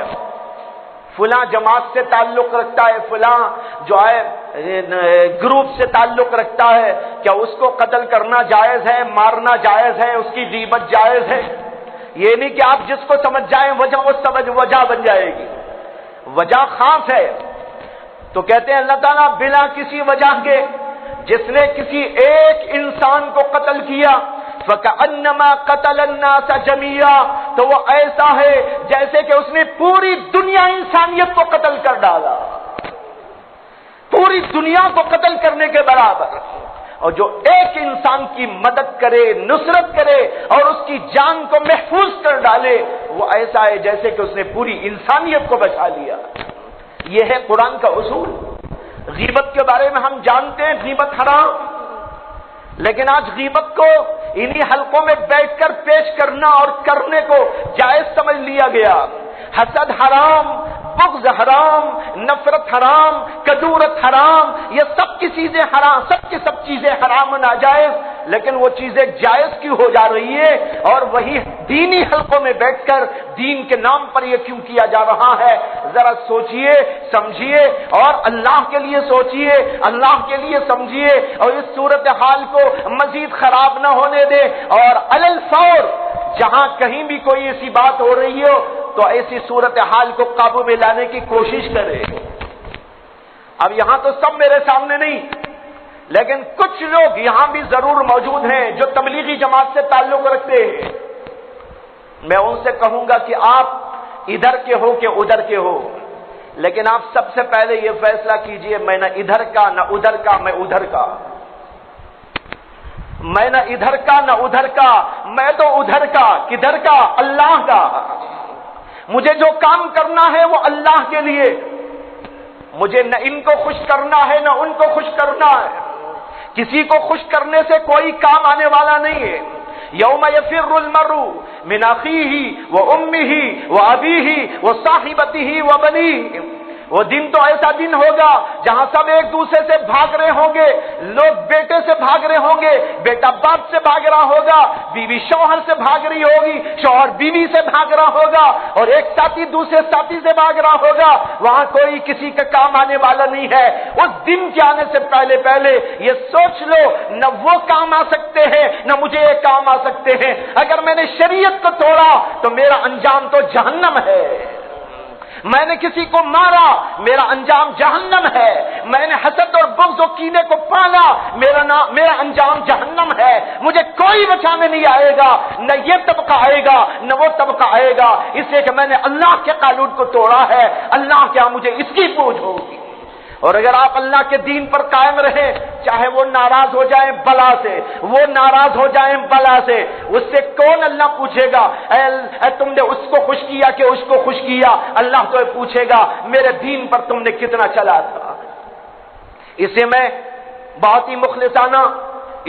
فلاں جماعت سے تعلق رکھتا ہے، فلاں جو ہے گروپ سے تعلق رکھتا ہے، کیا اس کو قتل کرنا جائز ہے، مارنا جائز ہے، اس کی غیبت جائز ہے؟ یہ نہیں کہ آپ جس کو سمجھ جائیں وجہ بن جائے گی، وجہ خاص ہے۔ تو کہتے ہیں اللہ تعالیٰ بلا کسی وجہ کے جس نے کسی ایک انسان کو قتل کیا فَكَأَنَّمَا قَتَلَ النَّاسَ جَمِيعًا، تو وہ ایسا ہے جیسے کہ اس نے پوری دنیا انسانیت کو قتل کر ڈالا، پوری دنیا کو قتل کرنے کے برابر۔ اور جو ایک انسان کی مدد کرے، نصرت کرے اور اس کی جان کو محفوظ کر ڈالے، وہ ایسا ہے جیسے کہ اس نے پوری انسانیت کو بچا لیا۔ یہ ہے قرآن کا اصول۔ غیبت کے بارے میں ہم جانتے ہیں غیبت حرام، لیکن آج غیبت کو انہی حلقوں میں بیٹھ کر پیش کرنا اور کرنے کو جائز سمجھ لیا گیا۔ حسد حرام، بغض حرام، نفرت حرام، کدورت حرام، یہ سب کی چیزیں حرام، سب کی سب چیزیں حرام و ناجائز، لیکن وہ چیزیں جائز کیوں ہو جا رہی ہے؟ اور وہی دینی حلقوں میں بیٹھ کر دین کے نام پر یہ کیوں کیا جا رہا ہے؟ ذرا سوچئے، سمجھیے اور اللہ کے لیے سوچئے، اللہ کے لیے سمجھیے اور اس صورتحال کو مزید خراب نہ ہونے دے، اور علی الفور جہاں کہیں بھی کوئی ایسی بات ہو رہی ہو تو ایسی صورتحال کو قابو میں لانے کی کوشش کرے۔ اب یہاں تو سب میرے سامنے نہیں، لیکن کچھ لوگ یہاں بھی ضرور موجود ہیں جو تبلیغی جماعت سے تعلق رکھتے ہیں۔ میں ان سے کہوں گا کہ آپ ادھر کے ہو کہ ادھر کے ہو، لیکن آپ سب سے پہلے یہ فیصلہ کیجئے میں نہ ادھر کا نہ ادھر کا، میں ادھر کا۔ میں نہ ادھر کا نہ ادھر کا، میں تو ادھر کا، کدھر کا؟ اللہ کا۔ مجھے جو کام کرنا ہے وہ اللہ کے لیے، مجھے نہ ان کو خوش کرنا ہے نہ ان کو خوش کرنا ہے، کسی کو خوش کرنے سے کوئی کام آنے والا نہیں ہے۔ یوم یفر المرء من اخیہ وامہ وابیہ وصاحبتہ وبنیہ، وہ دن تو ایسا دن ہوگا جہاں سب ایک دوسرے سے بھاگ رہے ہوں گے، لوگ بیٹے سے بھاگ رہے ہوں گے، بیٹا باپ سے بھاگ رہا ہوگا، بیوی شوہر سے بھاگ رہی ہوگی، شوہر بیوی سے بھاگ رہا ہوگا، اور ایک ساتھی دوسرے ساتھی سے بھاگ رہا ہوگا۔ وہاں کوئی کسی کا کام آنے والا نہیں ہے۔ اس دن کے آنے سے پہلے پہلے یہ سوچ لو، نہ وہ کام آ سکتے ہیں نہ مجھے یہ کام آ سکتے ہیں۔ اگر میں نے شریعت کو توڑا تو میرا انجام تو جہنم ہے، میں نے کسی کو مارا میرا انجام جہنم ہے، میں نے حسد اور بغض و کینے کو پالا میرا انجام جہنم ہے۔ مجھے کوئی بچانے نہیں آئے گا، نہ یہ طبقہ آئے گا نہ وہ طبقہ آئے گا، اس لیے کہ میں نے اللہ کے قانون کو توڑا ہے۔ اللہ کیا مجھے اس کی پوچھ ہوگی۔ اور اگر آپ اللہ کے دین پر قائم رہیں، چاہے وہ ناراض ہو جائیں بلا سے، وہ ناراض ہو جائیں بلا سے، اس سے کون اللہ پوچھے گا اے تم نے اس کو خوش کیا کہ اس کو خوش کیا؟ اللہ تو پوچھے گا میرے دین پر تم نے کتنا چلا تھا۔ اسے میں بہت ہی مخلصانہ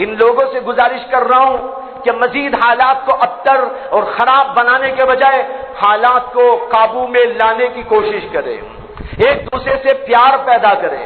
ان لوگوں سے گزارش کر رہا ہوں کہ مزید حالات کو ابتر اور خراب بنانے کے بجائے حالات کو قابو میں لانے کی کوشش کریں، ایک دوسرے سے پیار پیدا کریں۔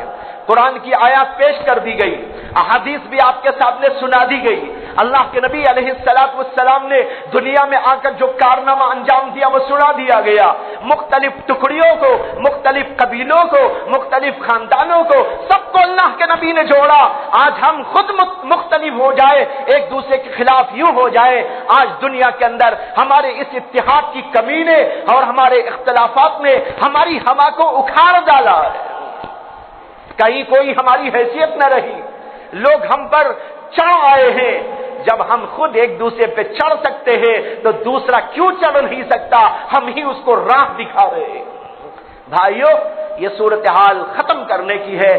قرآن کی آیات پیش کر دی گئی، احادیث بھی آپ کے سامنے سنا دی گئی۔ اللہ کے نبی علیہ السلام نے دنیا میں آ کر جو کارنامہ انجام دیا وہ سنا دیا گیا۔ مختلف ٹکڑیوں کو، مختلف قبیلوں کو، مختلف خاندانوں کو، سب کو اللہ کے نبی نے جوڑا۔ آج ہم خود مختلف ہو جائے، ایک دوسرے کے خلاف یوں ہو جائے، آج دنیا کے اندر ہمارے اس اتحاد کی کمی نے اور ہمارے اختلافات نے ہماری ہوا کو اکھاڑ ڈالا ہے۔ کہیں کوئی ہماری حیثیت نہ رہی، لوگ ہم پر چڑھ آئے ہیں۔ جب ہم خود ایک دوسرے پہ چڑھ سکتے ہیں تو دوسرا کیوں چڑھ نہیں سکتا؟ ہم ہی اس کو راہ دکھا رہے ہیں۔ بھائیو، یہ صورتحال ختم کرنے کی ہے۔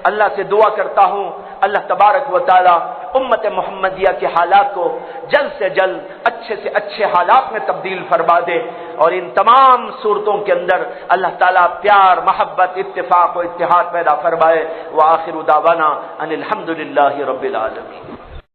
اللہ سے دعا کرتا ہوں اللہ تبارک و تعالی امت محمدیہ کے حالات کو جلد سے جلد اچھے سے اچھے حالات میں تبدیل فرما دے، اور ان تمام صورتوں کے اندر اللہ تعالیٰ پیار، محبت، اتفاق و اتحاد پیدا فرمائے۔ وآخر دعوانا ان الحمد للہ رب العالمین۔